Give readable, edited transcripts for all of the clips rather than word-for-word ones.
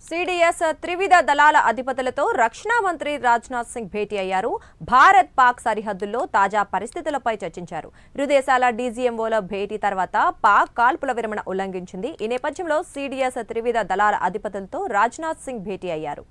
CDS త్రివిధ దళాల అధిపతులతో రక్షణ మంత్రి రాజ్నాథ్ సింగ్ భేటీ అయ్యారు. భారత్ పాక్ సరిహద్దుల్లో తాజా పరిస్థితులపై చర్చించారు. ఇరు దేశాల డీజీఎంఓల భేటీ తర్వాత పాక్ కాల్పుల విరమణ ఉల్లంఘించింది. ఈ నేపథ్యంలో సిడిఎస్ త్రివిధ దళాల అధిపతులతో రాజ్నాథ్ సింగ్ భేటీ అయ్యారు.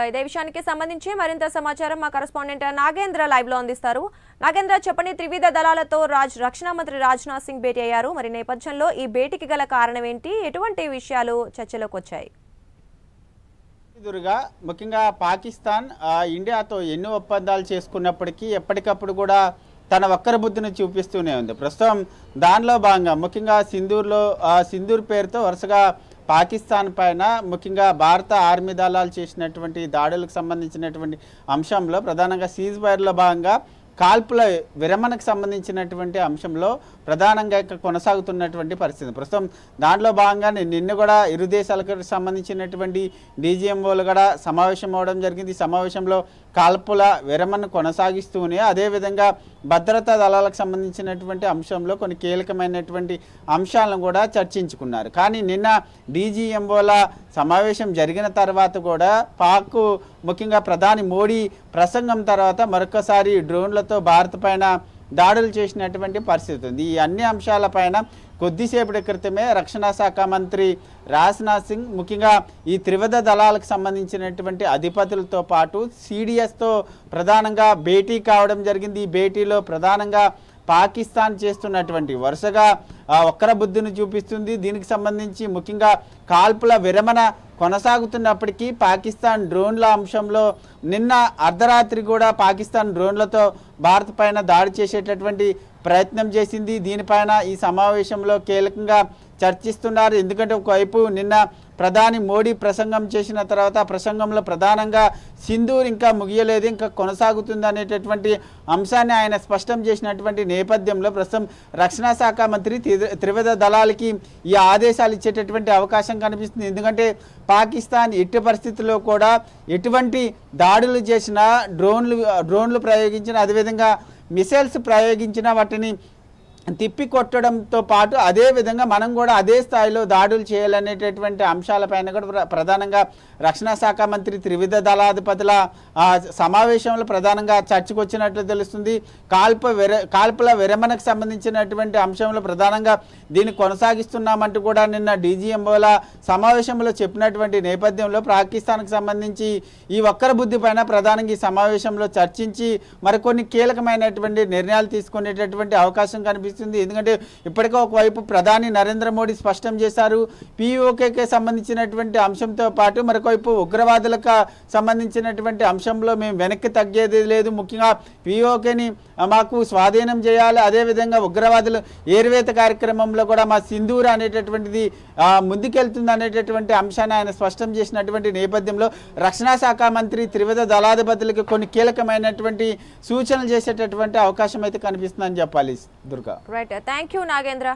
ఇదే విషయానికి సంబంధించి మరింత సమాచారం మా కరెస్పాండెంట్ నాగేంద్ర లైవ్ లో అందిస్తారు. నాగేంద్ర, చెప్పండి, త్రివిధ దళాలతో రక్షణ మంత్రి రాజ్నాథ్ సింగ్ భేటీ అయ్యారు. మరి నేపథ్యంలో ఈ భేటీకి గల కారణం ఏంటి? ఎటువంటి విషయాలు చర్చలోకి వచ్చాయి? దుర్గా, ముఖ్యంగా పాకిస్తాన్ ఇండియాతో ఎన్నో ఒప్పందాలు చేసుకున్నప్పటికీ ఎప్పటికప్పుడు కూడా తన వక్ర బుద్ధిని చూపిస్తూనే ఉంది. ప్రస్తుతం దానిలో భాగంగా ముఖ్యంగా సింధూర్ పేరుతో వరుసగా పాకిస్తాన్ పైన ముఖ్యంగా భారత ఆర్మీ దళాలు చేసినటువంటి దాడులకు సంబంధించినటువంటి అంశంలో ప్రధానంగా సీజ్ ఫైర్లో భాగంగా కాల్పుల విరమణకు సంబంధించినటువంటి అంశంలో ప్రధానంగా కొనసాగుతున్నటువంటి పరిస్థితి. ప్రస్తుతం దాంట్లో భాగంగా నిన్న కూడా ఇరు దేశాలకు సంబంధించినటువంటి డీజీఎంఓలు కూడా సమావేశం అవ్వడం జరిగింది. ఈ సమావేశంలో కాల్పుల విరమణ కొనసాగిస్తూనే అదేవిధంగా భద్రతా దళాలకు సంబంధించినటువంటి అంశంలో కొన్ని కీలకమైనటువంటి అంశాలను కూడా చర్చించుకున్నారు. కానీ నిన్న డీజీఎంఓల సమావేశం జరిగిన తర్వాత కూడా పాక్ ముఖ్యంగా ప్రధాని మోడీ ప్రసంగం తర్వాత మరొకసారి డ్రోన్లతో భారత్ పైన దాడులు చేసినటువంటి పరిస్థితి ఉంది. ఈ అన్ని అంశాలపైన కొద్దిసేపటి క్రితమే రక్షణ శాఖ మంత్రి రాజ్నాథ్ సింగ్ ముఖ్యంగా ఈ త్రివిధ దళాలకు సంబంధించినటువంటి అధిపతులతో పాటు సిడిఎస్తో ప్రధానంగా భేటీ కావడం జరిగింది. ఈ భేటీలో ప్రధానంగా పాకిస్తాన్ చేస్తున్నటువంటి వరుసగా వక్ర బుద్ధిని చూపిస్తుంది. దీనికి సంబంధించి ముఖ్యంగా కాల్పుల విరమణ కొనసాగుతున్నప్పటికీ పాకిస్తాన్ డ్రోన్ల అంశంలో నిన్న అర్ధరాత్రి కూడా పాకిస్తాన్ డ్రోన్లతో భారత్ పైన దాడి చేసేటటువంటి ప్రయత్నం చేసింది. దీనిపైన ఈ సమావేశంలో కీలకంగా చర్చిస్తున్నారు. ఎందుకంటే ఒకవైపు నిన్న ప్రధాని మోడీ ప్రసంగం చేసిన తర్వాత ఆ ప్రసంగంలో ప్రధానంగా సింధూర్ ఇంకా ముగియలేదు, ఇంకా కొనసాగుతుంది అనేటటువంటి అంశాన్ని ఆయన స్పష్టం చేసినటువంటి నేపథ్యంలో ప్రస్తుతం రక్షణ శాఖ మంత్రి త్రివిధ దళాలకి ఈ ఆదేశాలు ఇచ్చేటటువంటి అవకాశం కనిపిస్తుంది. ఎందుకంటే పాకిస్తాన్ ఎట్టి పరిస్థితుల్లో కూడా ఎటువంటి దాడులు చేసినా డ్రోన్లు ప్రయోగించిన అదేవిధంగా మిసైల్స్ ప్రయోగించిన వాటిని తిప్పి కొట్టడంతో పాటు అదేవిధంగా మనం కూడా అదే స్థాయిలో దాడులు చేయాలనేటటువంటి అంశాలపైన కూడా ప్రధానంగా రక్షణ శాఖ మంత్రి త్రివిధ దళాధిపతుల సమావేశంలో ప్రధానంగా చర్చకు వచ్చినట్లు తెలుస్తుంది. కాల్పుల విరమణకు సంబంధించినటువంటి అంశంలో ప్రధానంగా దీన్ని కొనసాగిస్తున్నామంటూ కూడా నిన్న డీజీఎంఓల సమావేశంలో చెప్పినటువంటి నేపథ్యంలో పాకిస్తాన్కి సంబంధించి ఈ వక్ర బుద్ధి పైన ప్రధానంగా ఈ సమావేశంలో చర్చించి మరికొన్ని కీలకమైనటువంటి నిర్ణయాలు తీసుకునేటటువంటి అవకాశం కనిపిస్తుంది. ఎందుకంటే ఇప్పటికే ఒకవైపు ప్రధాని నరేంద్ర మోడీ స్పష్టం చేశారు, పిఓకేకి సంబంధించినటువంటి అంశంతో పాటు మరొకవైపు ఉగ్రవాదులకు సంబంధించినటువంటి అంశంలో మేము వెనక్కి తగ్గేది లేదు, ముఖ్యంగా పిఓకేని మాకు స్వాధీనం చేయాలి, అదేవిధంగా ఉగ్రవాదులు ఏరువేత కార్యక్రమంలో కూడా మా సింధూర్ అనేటటువంటిది ముందుకెళ్తుంది అనేటటువంటి అంశాన్ని ఆయన స్పష్టం చేసినటువంటి నేపథ్యంలో రక్షణ శాఖ మంత్రి త్రివిధ దళాధిపతులకు కొన్ని కీలకమైనటువంటి సూచనలు చేసేటటువంటి అవకాశం అయితే కనిపిస్తుందని చెప్పాలి. Durga. Right, thank you Nagendra.